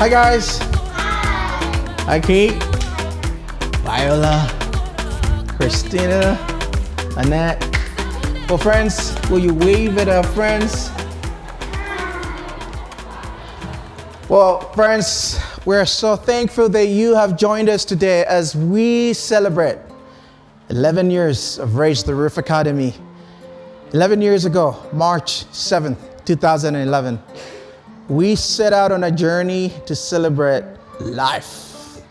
Hi guys. Hi Kate, Viola, Christina, Annette. Well friends, will you wave at our friends? Well friends, we're so thankful that you have joined us today as we celebrate 11 years of Raise the Roof Academy. 11 years ago, March 7th, 2011. We set out on a journey to celebrate life.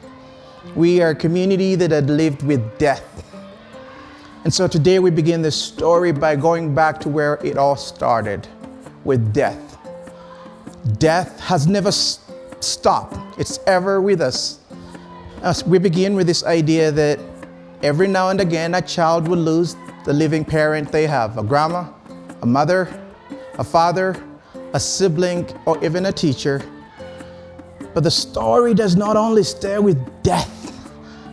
We are a community that had lived with death. And so today we begin this story by going back to where it all started, with death. Death has never stopped. It's ever with us. As we begin with this idea that every now and again a child will lose the living parent they have, a grandma, a mother, a father, a sibling, or even a teacher. But the story does not only stay with death.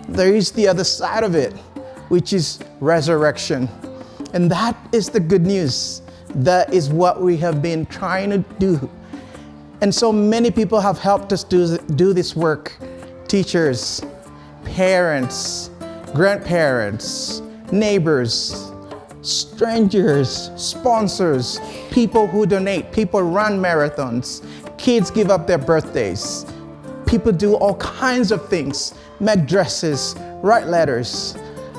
There is the other side of it, which is resurrection. And that is the good news. That is what we have been trying to do. And so many people have helped us do this work. Teachers, parents, grandparents, neighbors, strangers, sponsors, people who donate, people run marathons, kids give up their birthdays, people do all kinds of things, make dresses, write letters.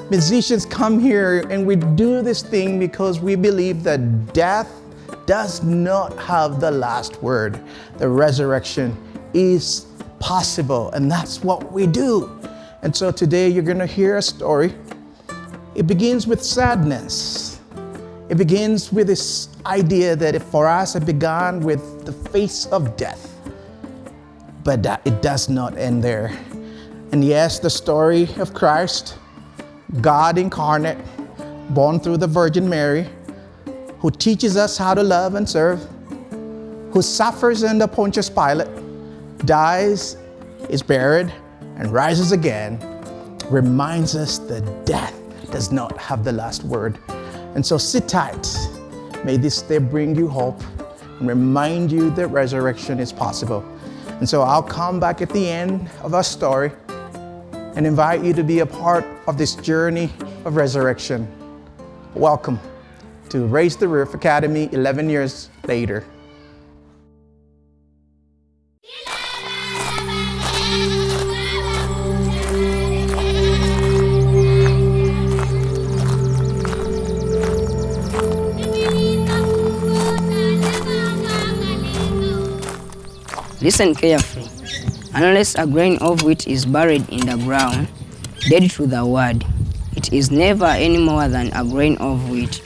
Musicians come here and we do this thing because we believe that death does not have the last word. The resurrection is possible, and that's what we do. And so today you're going to hear a story. It begins with sadness. It begins with this idea that for us it began with the face of death. But it does not end there. And yes, the story of Christ, God incarnate, born through the Virgin Mary, who teaches us how to love and serve, who suffers under Pontius Pilate, dies, is buried, and rises again, reminds us that death does not have the last word. And so sit tight. May this day bring you hope and remind you that resurrection is possible. And so I'll come back at the end of our story and invite you to be a part of this journey of resurrection. Welcome to Raise the Roof Academy 11 years later. Listen carefully. Unless a grain of wheat is buried in the ground, dead to the word, it is never any more than a grain of wheat.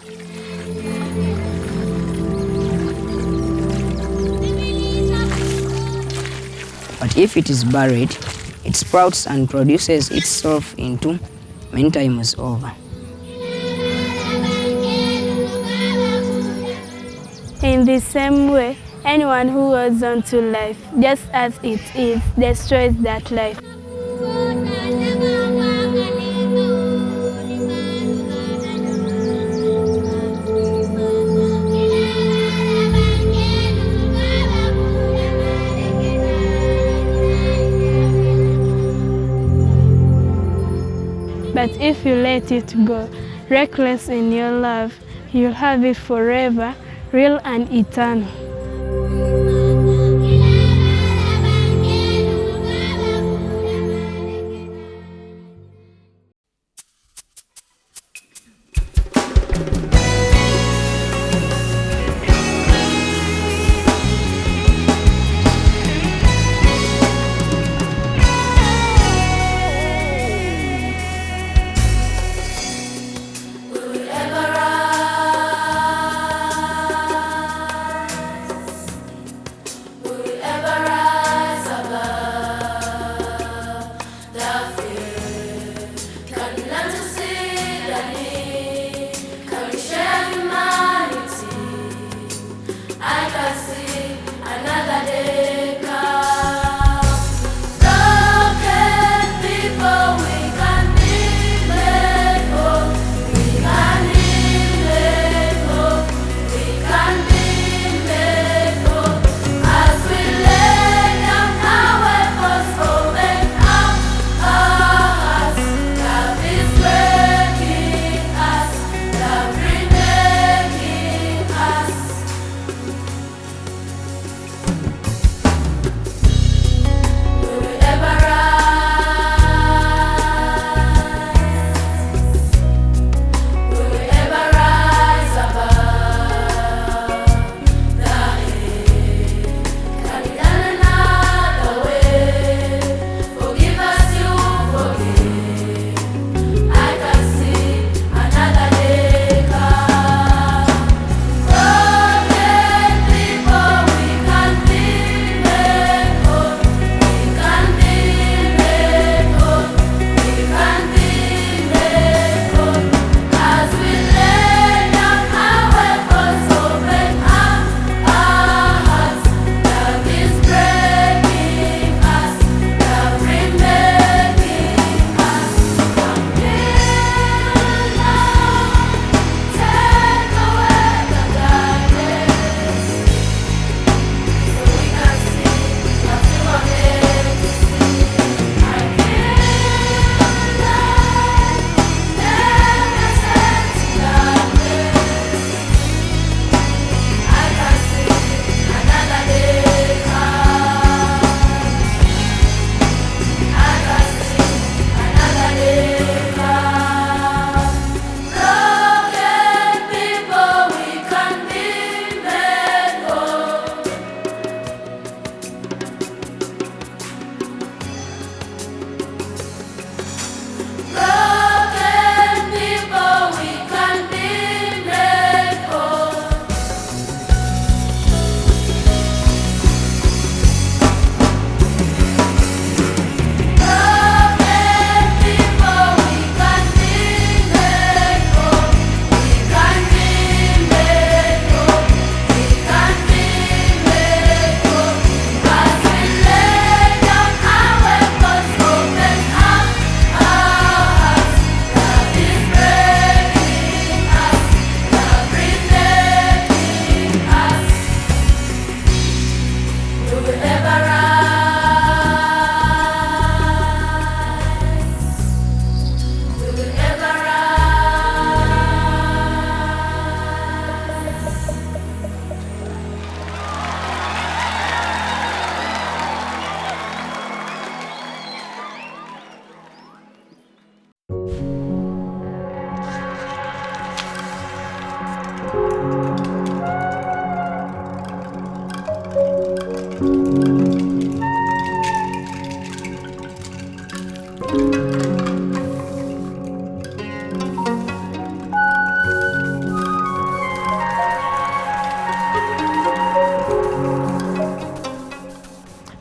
But if it is buried, it sprouts and produces itself into many times over. In the same way, anyone who holds on to life, just as it is, destroys that life. But if you let it go, reckless in your love, you'll have it forever, real and eternal. can see another day come. Broken people, we can be made whole. We can be made whole. We can be made whole. As we lay down our weapons, open up our hearts. Love is breaking us. Love remaking us. Will we ever rise? Will we ever rise above the hate? Can we learn another way? Forgive us, you forgive. I can see another day come. Broken people, we can be made whole. We can be made whole. We can be made whole. As we lay down our weapons, open up our hearts. Love is breaking us. Love remaking us. Come near now, take away the darkness, so we can see what you are made to see. I feel like never set in darkness. I can see another day come. I can see another day come. Broken people, we can be made whole. Broken people, we can be made whole. Broken people, we can be made whole. We can be made whole. We can be made whole. As we lay down our weapons, open up our hearts. Love is breaking us. Love remaking us. Will we ever rise? Will we ever rise?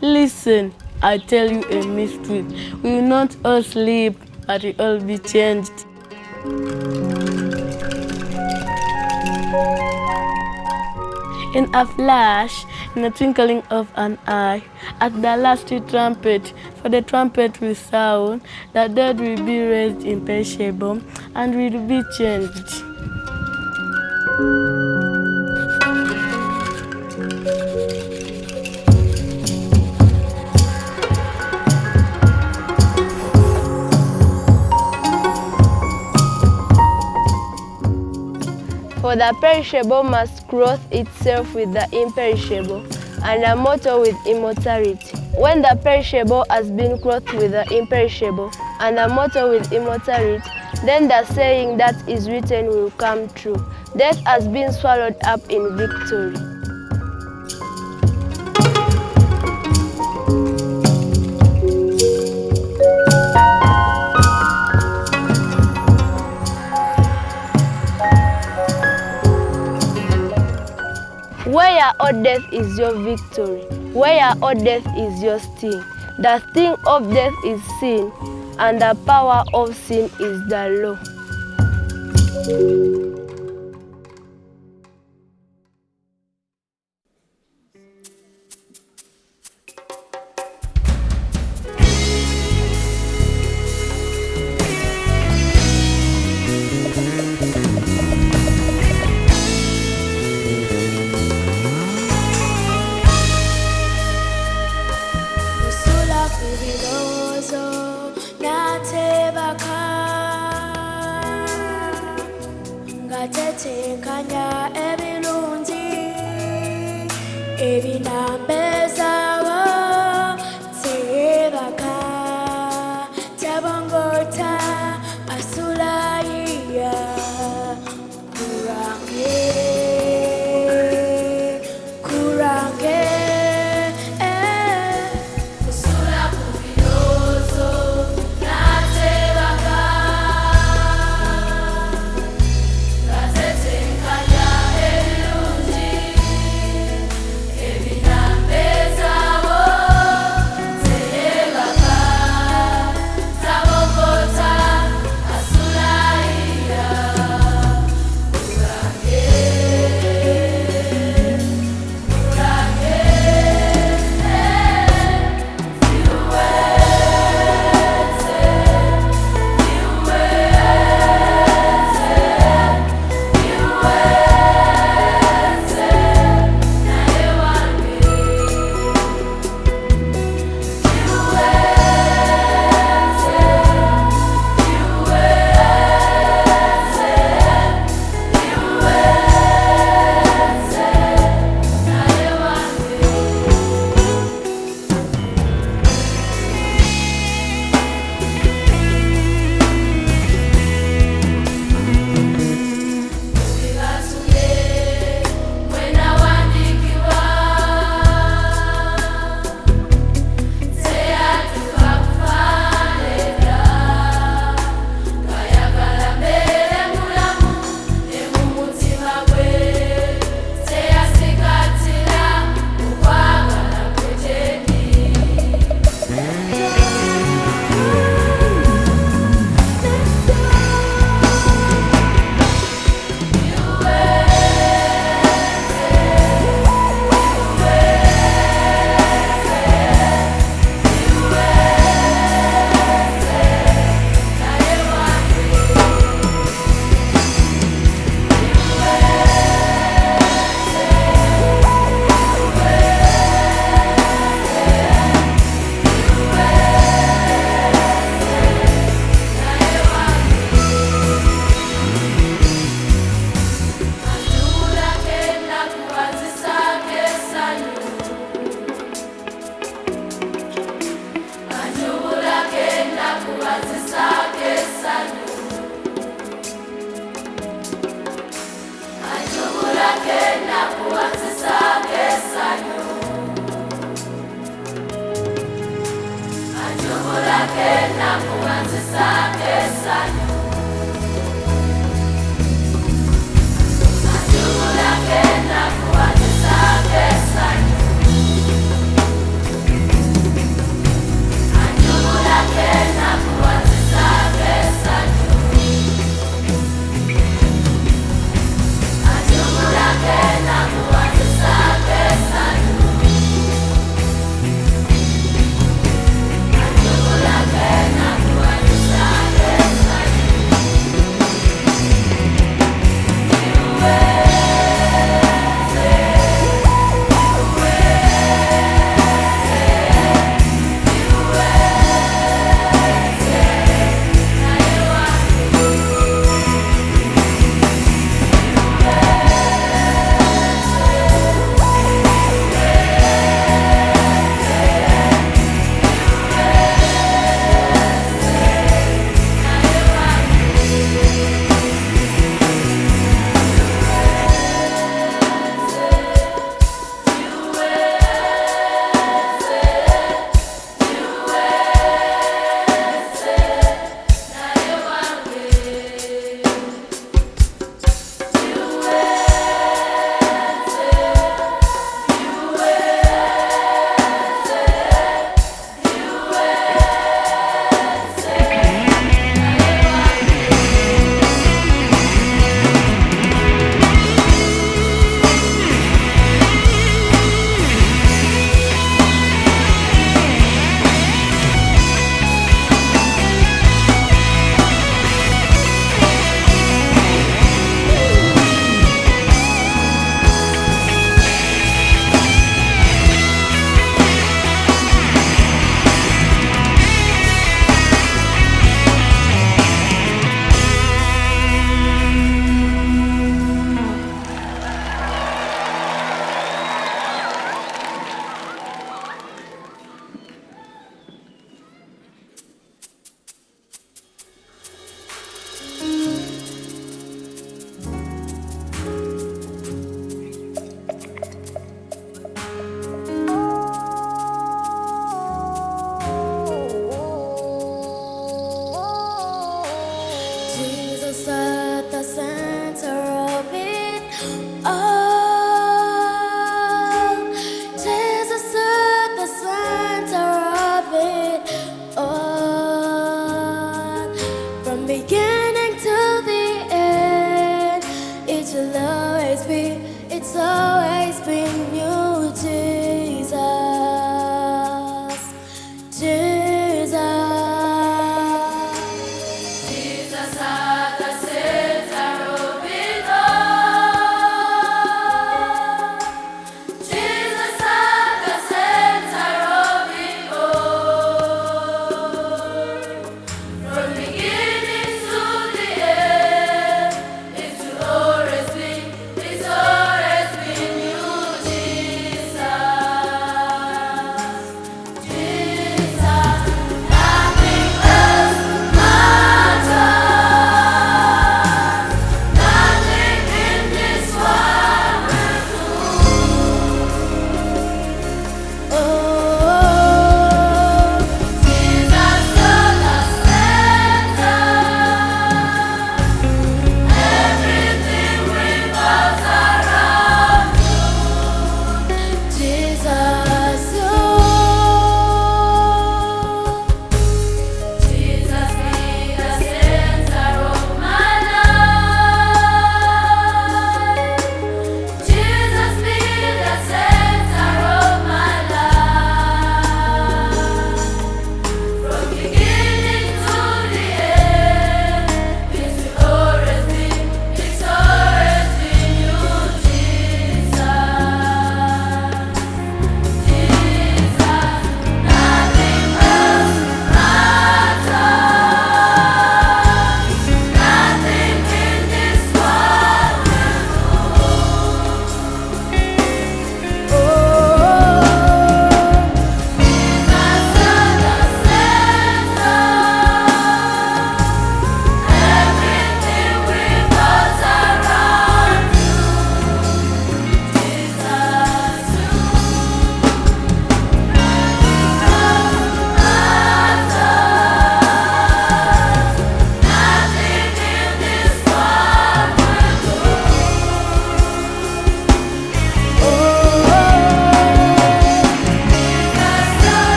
Listen, I tell you a mystery. We will not all sleep, but we all be changed. In a flash, in the twinkling of an eye, at the last trumpet, for the trumpet will sound, the dead will be raised imperishable, and will be changed. For the perishable must clothe itself with the imperishable, and the mortal with immortality. When the perishable has been clothed with the imperishable, and the mortal with immortality, then the saying that is written will come true. Death has been swallowed up in victory. Where, O death, is your victory? Where, O death, is your sting? The sting of death is sin, and the power of sin is the law. gatetekanya ebirungi ebinambezawo tebaka tabongota asulaiya kurange kurange Kusula kubilozo natebaka gatetekanya ebirungi ebinambezawo tebaka tabogota asulaiya kurange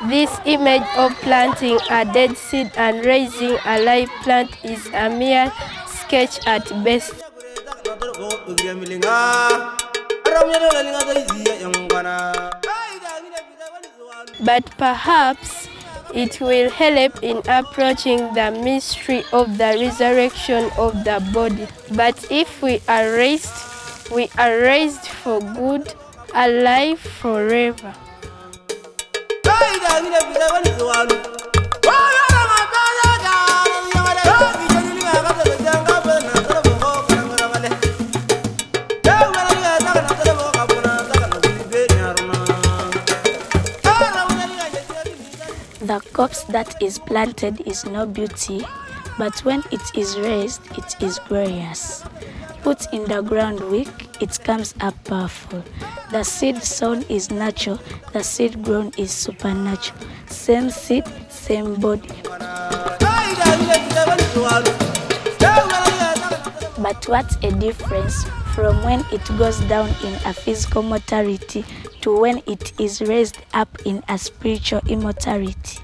This image of planting a dead seed and raising a live plant is a mere sketch at best. But perhaps it will help in approaching the mystery of the resurrection of the body. But if we are raised for good, alive forever. The corpse that is planted is no beauty, but when it is raised, it is glorious. Put in the ground weak, it comes up powerful. The seed sown is natural, the seed grown is supernatural. Same seed, same body. But what a difference from when it goes down in a physical mortality to when it is raised up in a spiritual immortality.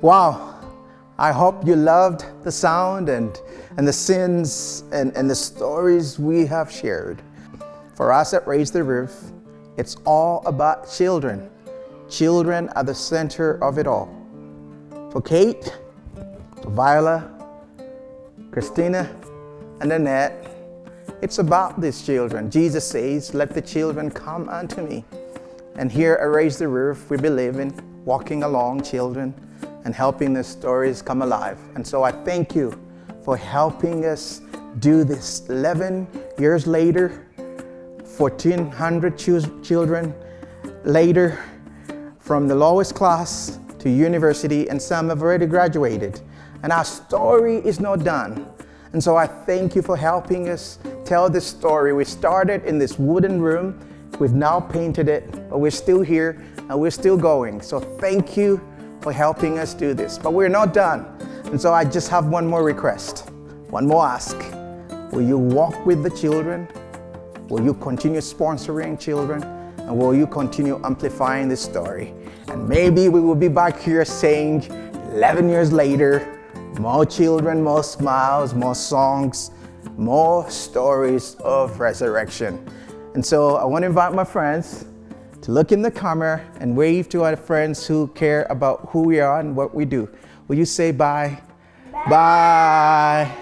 Wow, I hope you loved the sound and the sins and the stories we have shared. For us at Raise the Roof, it's all about children. Children are the center of it all. For Kate, for Viola, Christina, and Annette, it's about these children. Jesus says, let the children come unto me. And here at Raise the Roof, we believe in walking along children and helping their stories come alive. And so I thank you for helping us do this 11 years later, 1,400 children later, from the lowest class to university, and some have already graduated. And our story is not done. And so I thank you for helping us tell this story. We started in this wooden room. We've now painted it, but we're still here and we're still going. So thank you for helping us do this. But we're not done. And so I just have one more request, one more ask. Will you walk with the children? Will you continue sponsoring children? And will you continue amplifying this story? And maybe we will be back here saying 11 years later, more children, more smiles, more songs, more stories of resurrection. And so I want to invite my friends to look in the camera and wave to our friends who care about who we are and what we do. Will you say bye? Bye. Bye.